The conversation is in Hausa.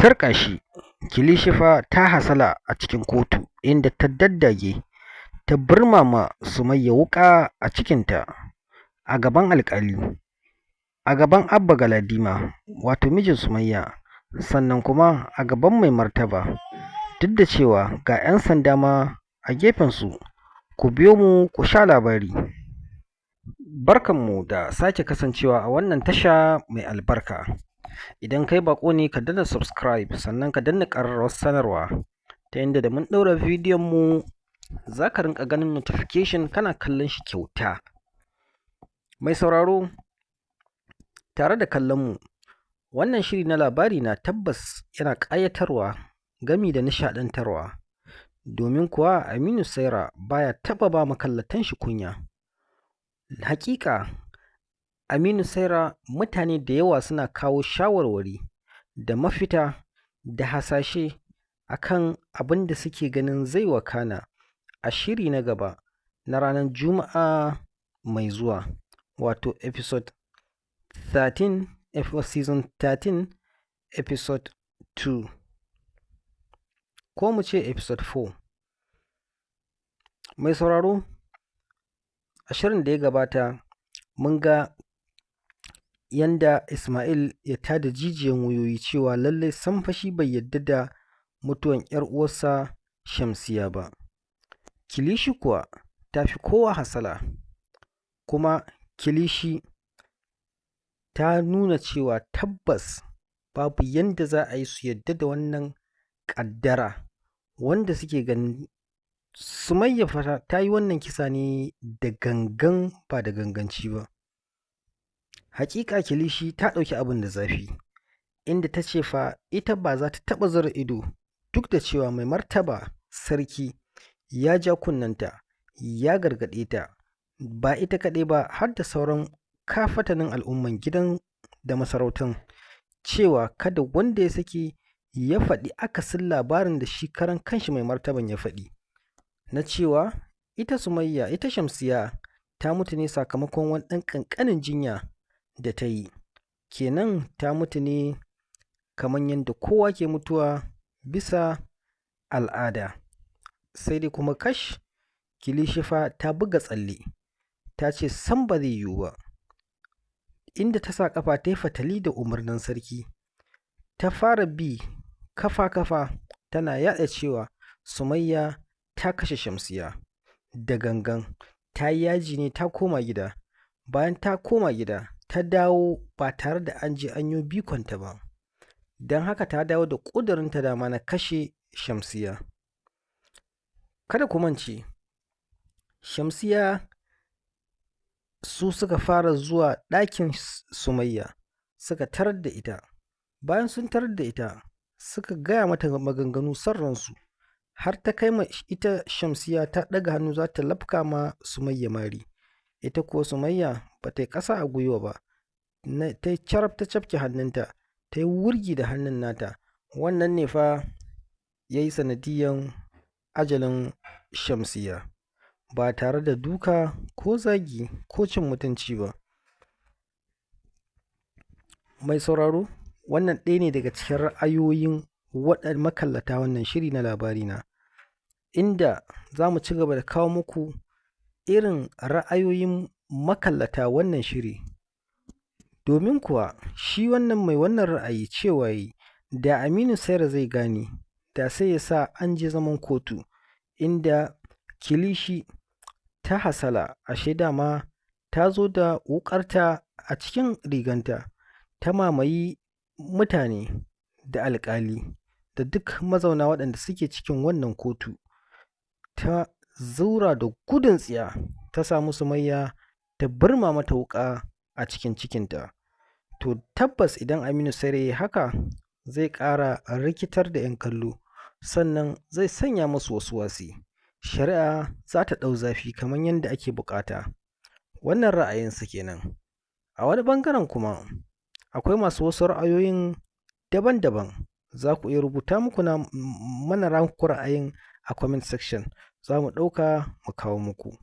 Tarka shi, Kilishi fa ta hasala a cikin kotu inda ta daddage ta burmama Sumayya wuƙa a cikinta a gaban alƙali, a gaban Abba Galadima wato mijin Sumayya, sannan kuma a gaban Mai Martaba, duk da cewa ga 'yan sanda ma a gefensu. Ku biyo mu ku sha labari. Barkanmu da sake kasancewa a wannan tasha mai albarka. Idan kai baƙo ne ka danna subscribe sannan ka danna ƙararrawar sanarwa ta yanda da mun ɗaura bidiyon mu za ka rinƙa ganin notification kana kallon shi kyauta. Mai sauraro tare da kallon mu, wannan shiri na labari na tabbas yana ƙayatarwa gami da nishaɗantarwa, domin kuwa Aminu Saira baya taɓa ba makallatan shi kunya. Haƙiƙa Aminu Saira mutane da yawa suna kawo shawarwari da mafita da hasashe akan abin da suke ganin zai wakana a shiri na gaba na ranar Juma'a mai zuwa, wato season 13 episode 2 ko mu ce episode 4. Mai sauraro, a shirin da ya gabata mun ga yanda Ismail ya tada jijiyan wuyoyi cewa lallai sam fa shi bai yadda da mutuwan 'yar uwarsa Shamsiyya ba. Kilishi kuwa ta fi kowa hasala, kuma Kilishi ta nuna cewa tabbas babu yanda za a yi su yadda da wannan ƙaddara wanda suke ganin Sumayya fa ta yi wannan kisa ne da gangan ba da ganganci ba. Haƙiƙa Kilishi ta ɗauki abin da zafi, inda ta ce fa ita ba za ta taɓa zura ido duk da cewa Mai Martaba Sarki ya ja kunnenta ya gargaɗe ta, ba ita kaɗai ba har da sauran kafatanin al'umman gidan da masarautan, cewa kada wanda ya sake ya faɗi akasin labarin da shi karan kanshi Mai Martaban ya faɗi, na cewa ita Sumayya, ita Shamsiyya ta mutu ne sakamakon wani ɗan ƙanƙanin jinya da ta yi. Kenan ta mutu ne kamar yadda kowa ke mutuwa bisa al'ada. Sai dai kuma kash, Kilishi fa ta buga tsalle, ta ce sam ba zai yiwu ba, inda ta sa ƙafa ta yi fatali da umarnin sarki, ta fara bi kafa-kafa tana yaɗa cewa Sumayya ta kashe Shamsiyya da gangan, ta yi yaji ne ta koma gida. Bayan ta koma gida ta dawo ba tare da an je an yi bikonta ba, don haka ta dawo da ƙudurinta dama na kashe Shamsiyya. Kada ku mance, Shamsiyya su suka fara zuwa ɗakin Sumayya suka tarar da ita. Bayan sun tarar da ita suka gaya mata maganganu son ransu, har ta kai ma ita Shamsiyya ta ɗaga hannu za ta lafka ma Sumayya mari. Ita kuwa Sumayya ba ta yi ƙasa a gwiwa ba, ta yi carab ta cafke hannunta, ta yi wurgi da hannun nata. Wannan ne fa ya yi sanadiyan ajalin Shamsiyya, ba tare da duka ko zagi ko cin mutunci ba. Mai sauraro, wannan ɗaya ne daga cikin ra'ayoyin makallata wannan shiri na labarina, inda za mu ci gaba da kawo muku irin ra'ayoyin makallata wannan shiri. Domin kuwa shi wannan mai wannan ra'ayi cewa yi da Aminu Saira zai gane, da sai ya sa an je zaman kotu, inda Kilishi ta hasala, ashe dama ta zo da wuƙarta a cikin riganta, ta mamayi mutane da alƙali da duk mazauna waɗanda suke cikin wannan kotu, ta zaura da gudun tsiya ta samu Sumayya ta burma mata wuƙa a cikin cikinta. To tabbas idan Aminu Saira ya yi haka zai ƙara rikitar da 'yan kallo, sannan zai sanya musu wasi. Shari'a za ta ɗau zafi kamar yadda ake buƙata. Wannan ra'ayinsa kenan. A wani ɓangaren kuma akwai masu wasu ra'ayoyin daban-daban. Za ku iya rubuta mana ranku ra'ayin a comment section, za mu ɗauka mu kawo muku.